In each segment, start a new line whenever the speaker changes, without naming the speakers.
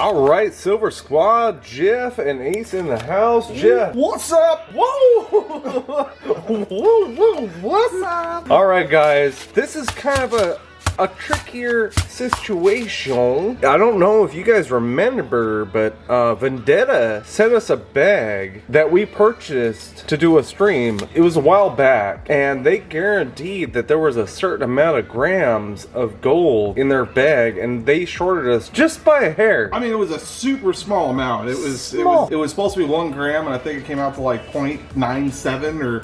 All right, Silver Squad, Jeff and Ace in the house. Jeff,
What's up?
whoa, whoa, what's up? All right, guys, this is kind of a trickier situation. I don't know if you guys remember, but Vendetta sent us a bag that we purchased to do a stream. It was a while back, and they guaranteed that there was a certain amount of grams of gold in their bag, and they shorted us just by a hair.
I mean, it was a super small amount. It was supposed to be 1 gram, and I think it came out to like 0.97 or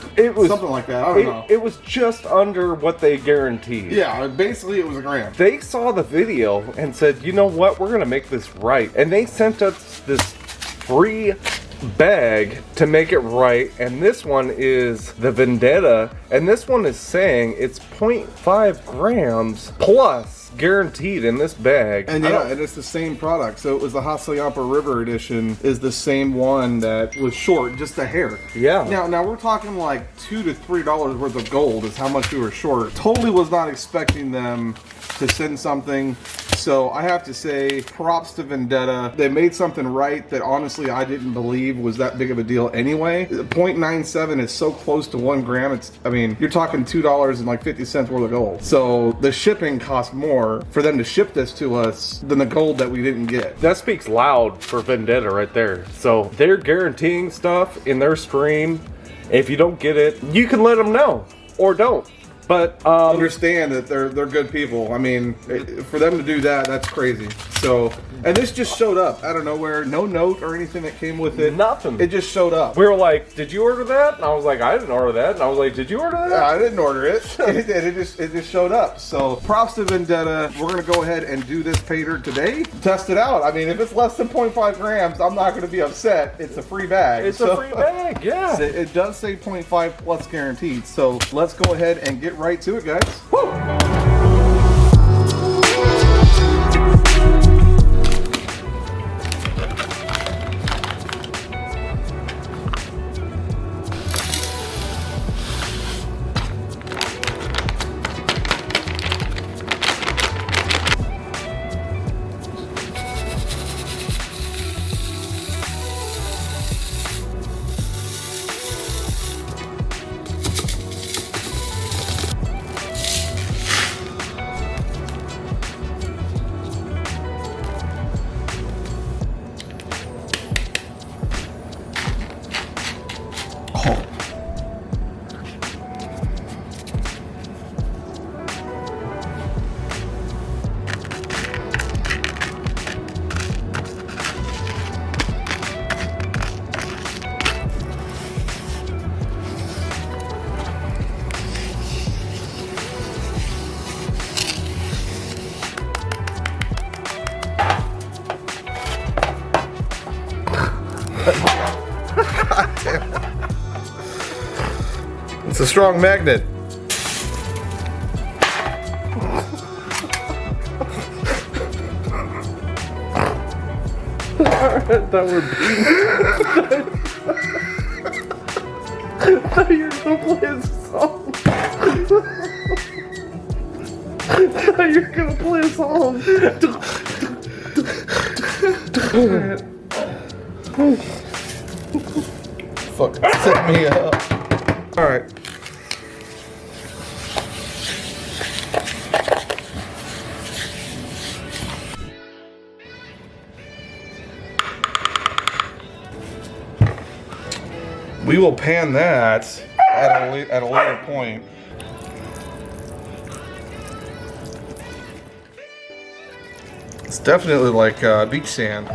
something like that. I don't know.
It was just under what they guaranteed.
Yeah, basically it was a gram.
They saw the video and said, you know what, we're gonna make this right. And they sent us this free bag to make it right. And this one is the Vendetta. And this one is saying it's 0.5 grams plus guaranteed in this bag.
And yeah, and it's the same product. So it was the Hassayampa River Edition is the same one that was short, just a hair.
Yeah.
Now we're talking like $2 to $3 worth of gold is how much we were short. Totally was not expecting them to send something. So I have to say, props to Vendetta. They made something right that honestly I didn't believe was that big of a deal anyway. 0.97 is so close to 1 gram. I mean, you're talking $2.50 worth of gold. So the shipping cost more for them to ship this to us than the gold that we didn't get.
That speaks loud for Vendetta right there. So they're guaranteeing stuff in their stream. If you don't get it, you can let them know or don't. But
understand that they're good people. I mean, for them to do that, that's crazy. So, and this just showed up out of nowhere. No note or anything that came with it.
Nothing.
It just showed up.
We were like, "Did you order that?" And I was like, "I didn't order that." And I was like, "Did you order that?"
Yeah, I didn't order it. It just showed up. So, props to Vendetta. We're gonna go ahead and do this Paydirt today. Test it out. I mean, if it's less than 0.5 grams, I'm not gonna be upset. It's a free bag.
It's a free bag. Yeah.
It does say 0.5 plus guaranteed. So let's go ahead and get right to it, guys. Woo!
It's a strong magnet. That would be. I thought you were gonna play a song. I thought you were gonna play a song.
Fucking set me up.
All right.
We will pan that at a later point. It's definitely like beach sand.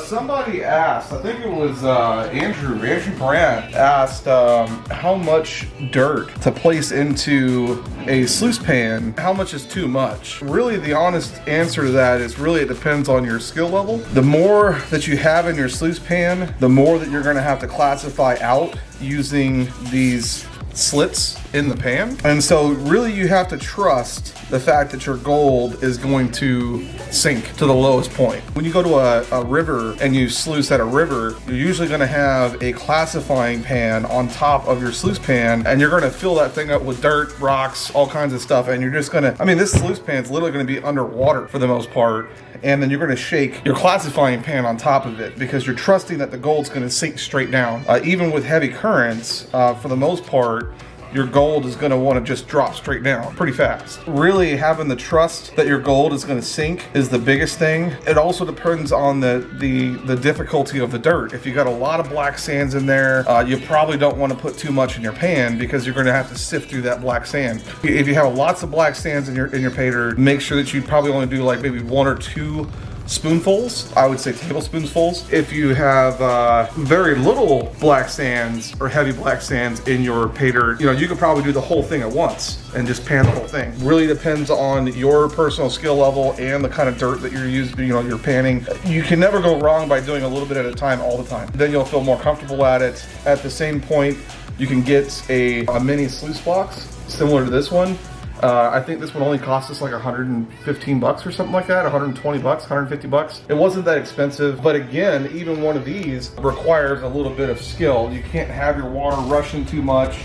Somebody asked, I think it was Andrew Brandt asked how much dirt to place into a sluice pan. How much is too much? Really, the honest answer to that is really it depends on your skill level. The more that you have in your sluice pan, the more that you're gonna have to classify out using these slits in the pan. And so really you have to trust the fact that your gold is going to sink to the lowest point. When you go to a river and you sluice at a river, you're usually going to have a classifying pan on top of your sluice pan, and you're going to fill that thing up with dirt, rocks, all kinds of stuff, and you're just going to, I mean, this sluice pan is literally going to be underwater for the most part, and then you're going to shake your classifying pan on top of it because you're trusting that the gold's going to sink straight down. Even with heavy currents, for the most part, your gold is going to want to just drop straight down pretty fast. Really having the trust that your gold is going to sink is the biggest thing. It also depends on the difficulty of the dirt. If you got a lot of black sands in there, you probably don't want to put too much in your pan because you're going to have to sift through that black sand. If you have lots of black sands in your pay dirt, make sure that you probably only do like maybe 1 or 2 spoonfuls. I would say tablespoonfuls. If you have very little black sands or heavy black sands in your pay dirt, you know, you could probably do the whole thing at once and just pan the whole thing. Really depends on your personal skill level and the kind of dirt that you're using, you know, you're panning. You can never go wrong by doing a little bit at a time all the time. Then you'll feel more comfortable at it. At the same point, you can get a mini sluice box similar to this one. I think this one only cost us like 115 bucks or something like that, 120 bucks, 150 bucks. It wasn't that expensive, but again, even one of these requires a little bit of skill. You can't have your water rushing too much.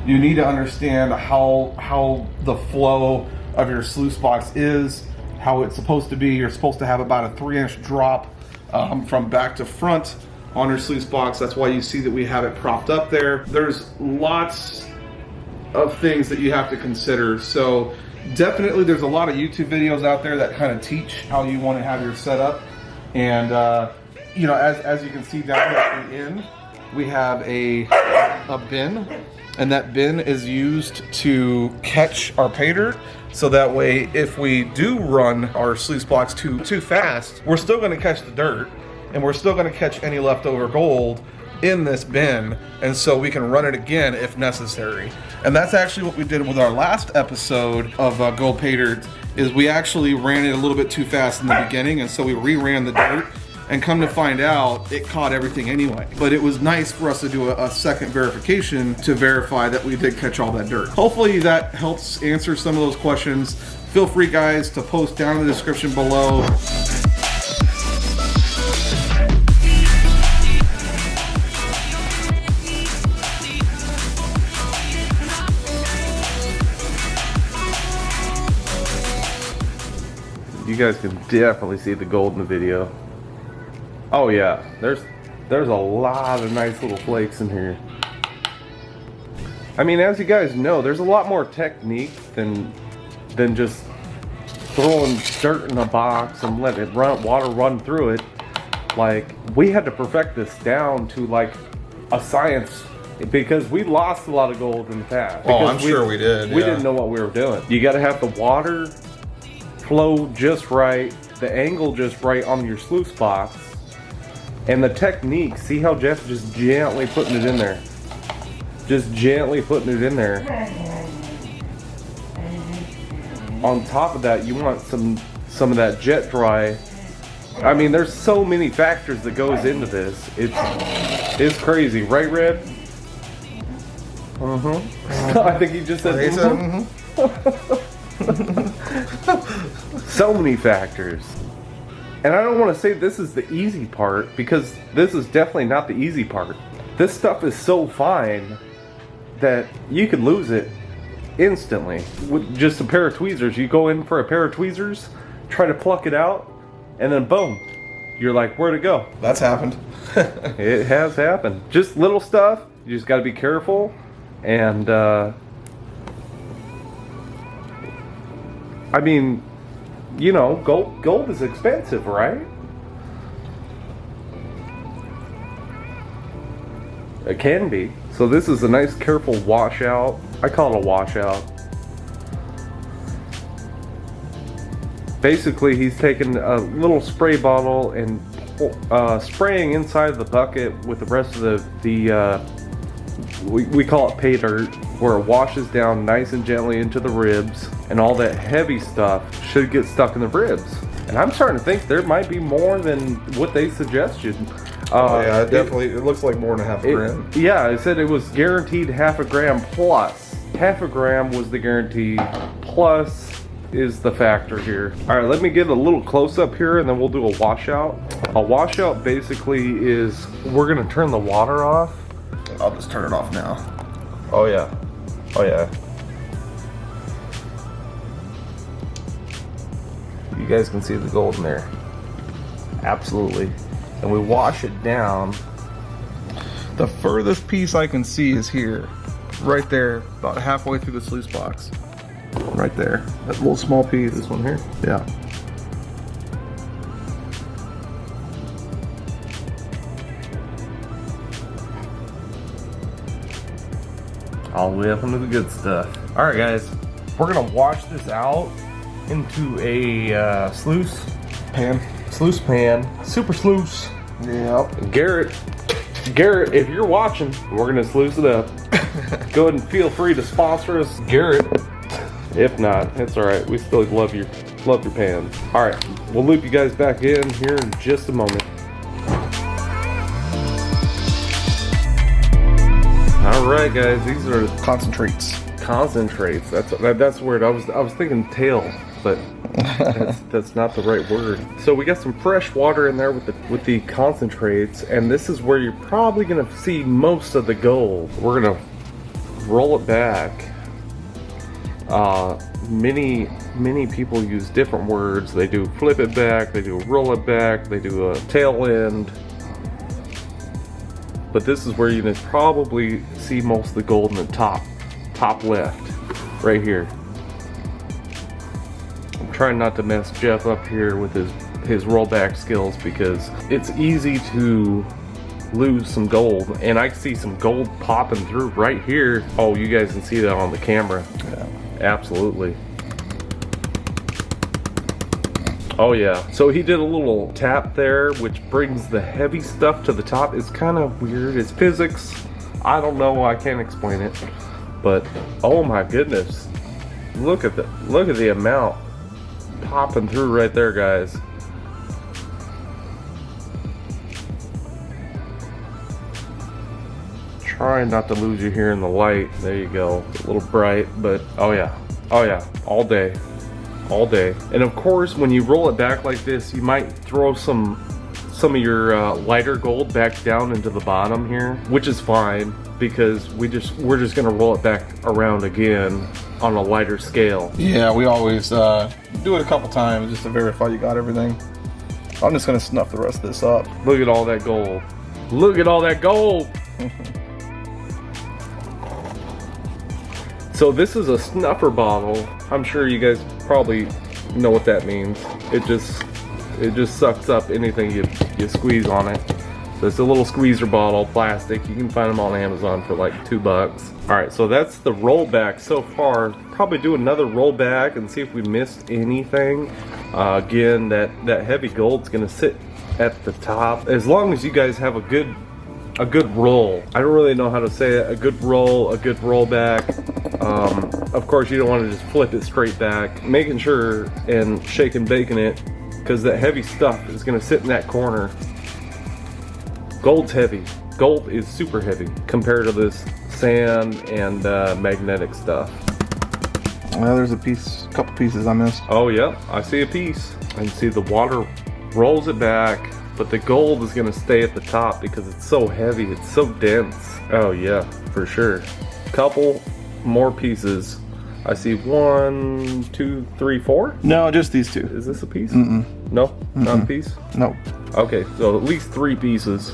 You need to understand how the flow of your sluice box is, how it's supposed to be. You're supposed to have about a 3-inch drop from back to front on your sluice box. That's why you see that we have it propped up there. There's lots of things that you have to consider. So definitely there's a lot of YouTube videos out there that kind of teach how you want to have your setup. And you know, as you can see down here at the end, we have a bin, and that bin is used to catch our pay dirt. So that way, if we do run our sluice box too fast, we're still going to catch the dirt, and we're still going to catch any leftover gold in this bin, and so we can run it again if necessary. And that's actually what we did with our last episode of Gold Pay Dirt, is we actually ran it a little bit too fast in the beginning, and so we re-ran the dirt, and come to find out, it caught everything anyway. But it was nice for us to do a second verification to verify that we did catch all that dirt. Hopefully that helps answer some of those questions. Feel free, guys, to post down in the description below.
You guys can definitely see the gold in the video. Oh yeah, there's a lot of nice little flakes in here. I mean, as you guys know, there's a lot more technique than just throwing dirt in a box and letting water run through it. Like, we had to perfect this down to like a science, because we lost a lot of gold in the past.
Oh, I'm sure we did.
We didn't know what we were doing. You got to have the water flow just right, the angle just right on your sluice box, and the technique. See how Jeff just gently putting it in there, just gently putting it in there. On top of that, you want some of that jet dry. I mean, there's so many factors that goes into this. It's crazy, right, Red? I think he just said. So many factors. And I don't want to say this is the easy part, because this is definitely not the easy part. This stuff is so fine that you can lose it instantly with just a pair of tweezers. You go in for a pair of tweezers, try to pluck it out, and then boom, you're like, where'd it go?
That's happened.
It has happened. Just little stuff. You just got to be careful. And I mean, you know, gold is expensive, right? It can be. So this is a nice careful washout. I call it a washout. Basically, he's taking a little spray bottle and spraying inside of the bucket with the rest of we call it pay dirt, where it washes down nice and gently into the ribs, and all that heavy stuff should get stuck in the ribs. And I'm starting to think there might be more than what they suggested.
Yeah, it looks like more than half a gram.
Yeah, it said it was guaranteed half a gram plus. half a gram was the guarantee, plus is the factor here. All right, let me get a little close up here and then we'll do a washout. A washout basically is, we're gonna turn the water off.
I'll just turn it off now.
Oh yeah, oh yeah. You guys can see the gold in there. Absolutely. And we wash it down.
The furthest piece I can see is here. Right there, about halfway through the sluice box. Right there. That little small piece.
This one here?
Yeah.
All the way up into the good stuff. All right, guys, we're gonna wash this out into a sluice pan, super sluice.
Yep.
Garrett, if you're watching, we're gonna sluice it up. Go ahead and feel free to sponsor us, Garrett. If not, it's all right. We still love your pans. All right, we'll loop you guys back in here in just a moment. All right, guys, these are
Concentrates.
concentrates. That's weird. I was thinking tail, but that's not the right word. So we got some fresh water in there with the concentrates, and this is where you're probably gonna see most of the gold. We're gonna roll it back. Many people use different words. They do flip it back, they do roll it back, they do a tail end. But this is where you're gonna probably see most of the gold in the top left, right here. I'm trying not to mess Jeff up here with his rollback skills because it's easy to lose some gold, and I see some gold popping through right here. Oh, you guys can see that on the camera.
Yeah.
Absolutely. Oh yeah. So he did a little tap there, which brings the heavy stuff to the top. It's kind of weird. It's physics. I don't know. I can't explain it. But oh my goodness, look at the amount popping through right there, guys. Trying not to lose you here in the light. There you go. A little bright, but oh yeah, all day. And of course, when you roll it back like this, you might throw some of your lighter gold back down into the bottom here, which is fine because we're just gonna roll it back around again on a lighter scale.
Yeah, we always do it a couple times just to verify you got everything. I'm just gonna snuff the rest of this up.
Look at all that gold. Look at all that gold. So this is a snuffer bottle. I'm sure you guys probably know what that means. It just sucks up anything you squeeze on it. So it's a little squeezer bottle, plastic. You can find them on Amazon for like $2. All right, so that's the rollback so far. Probably do another rollback and see if we missed anything. Again, that heavy gold's gonna sit at the top. As long as you guys have a good roll. I don't really know how to say it. A good roll, a good rollback. Of course, you don't want to just flip it straight back. Making sure and shake and baking it, because that heavy stuff is going to sit in that corner. Gold's heavy. Gold is super heavy compared to this sand and magnetic stuff.
Well, there's a couple pieces I missed.
Oh yeah, I see a piece. I can see the water rolls it back, but the gold is going to stay at the top because it's so heavy, it's so dense. Oh yeah, for sure. Couple more pieces. I see 1, 2, 3, 4.
No, just these two.
Is this a piece?
Mm-mm.
No, not a piece.
No.
Okay, so at least 3 pieces.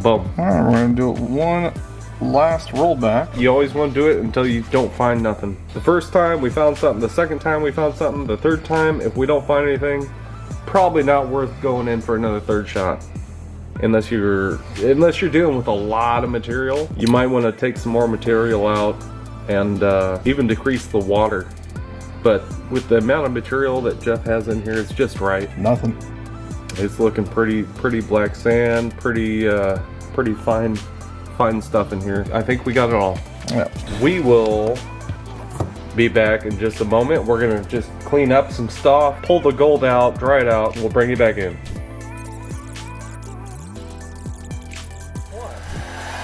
Boom.
All right, we're gonna do one last rollback.
You always want to do it until you don't find nothing. The first time we found something, the second time we found something, the third time, if we don't find anything, probably not worth going in for another third shot. Unless you're dealing with a lot of material, you might want to take some more material out and even decrease the water. But with the amount of material that Jeff has in here, it's just right.
Nothing.
It's looking pretty black sand, pretty fine stuff in here. I think we got it all.
Yeah.
We will be back in just a moment. We're gonna just clean up some stuff, pull the gold out, dry it out, and we'll bring you back in.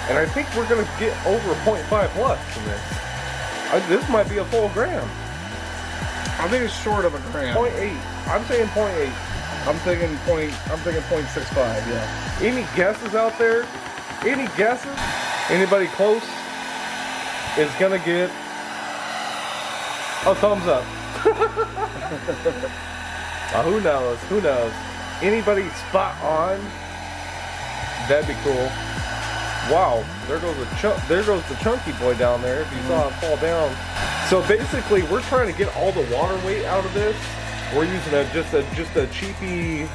And I think we're gonna get over 0.5 plus in this. This might be a full gram.
I think it's short of a gram.
0.8. I'm saying 0.8.
I'm thinking 0.65, yeah.
Any guesses out there? Any guesses? Anybody close is gonna get a thumbs up. Who knows? Who knows? Anybody spot on? That'd be cool. Wow, there goes the chunky boy down there. If you saw him fall down. So basically, we're trying to get all the water weight out of this. We're using just a cheapy,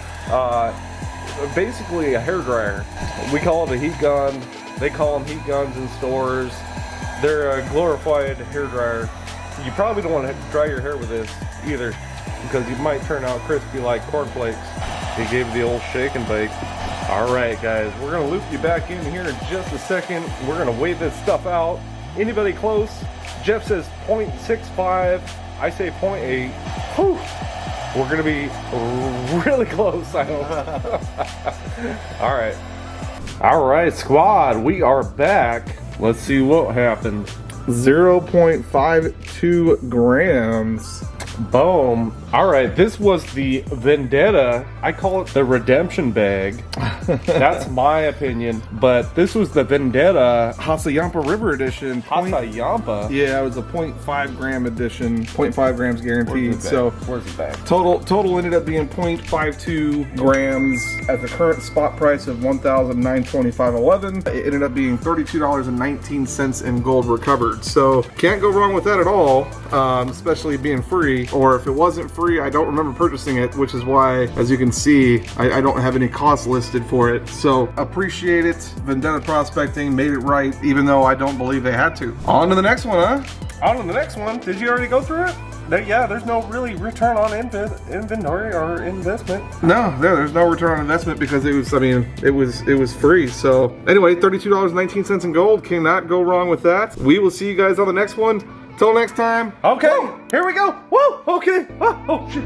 basically a hair dryer. We call it a heat gun. They call them heat guns in stores. They're a glorified hair dryer. You probably don't want to dry your hair with this either, because you might turn out crispy like cornflakes. He gave the old shake and bake. All right, guys, we're gonna loop you back in here in just a second. We're gonna weigh this stuff out. Anybody close? Jeff says 0.65. I say 0.8. Whew. We're gonna be really close, I hope. All right, squad, we are back. Let's see what happened.
0.52 grams.
Boom. All right, this was the Vendetta. I call it the redemption bag. That's my opinion. But this was the Vendetta
Hassayampa River edition.
Hassayampa.
Yeah, it was a 0.5 gram edition. 0.5 grams guaranteed. So
where's the bag?
Total ended up being 0.52 grams at the current spot price of $1,925.11. It ended up being $32.19 in gold recovered. So can't go wrong with that at all, especially being free. Or if it wasn't free, I don't remember purchasing it, which is why, as you can see, I don't have any costs listed for it. So appreciate it. Vendetta Prospecting made it right, even though I don't believe they had to. On to the next one, huh?
On to the next one. Did you already go through it? Yeah, there's no really return on inventory or investment.
No, there's no return on investment because it was, I mean, it was free. So anyway, $32.19 in gold. Cannot go wrong with that. We will see you guys on the next one. Till next time.
Okay, here we go. Whoa, okay. Oh shit.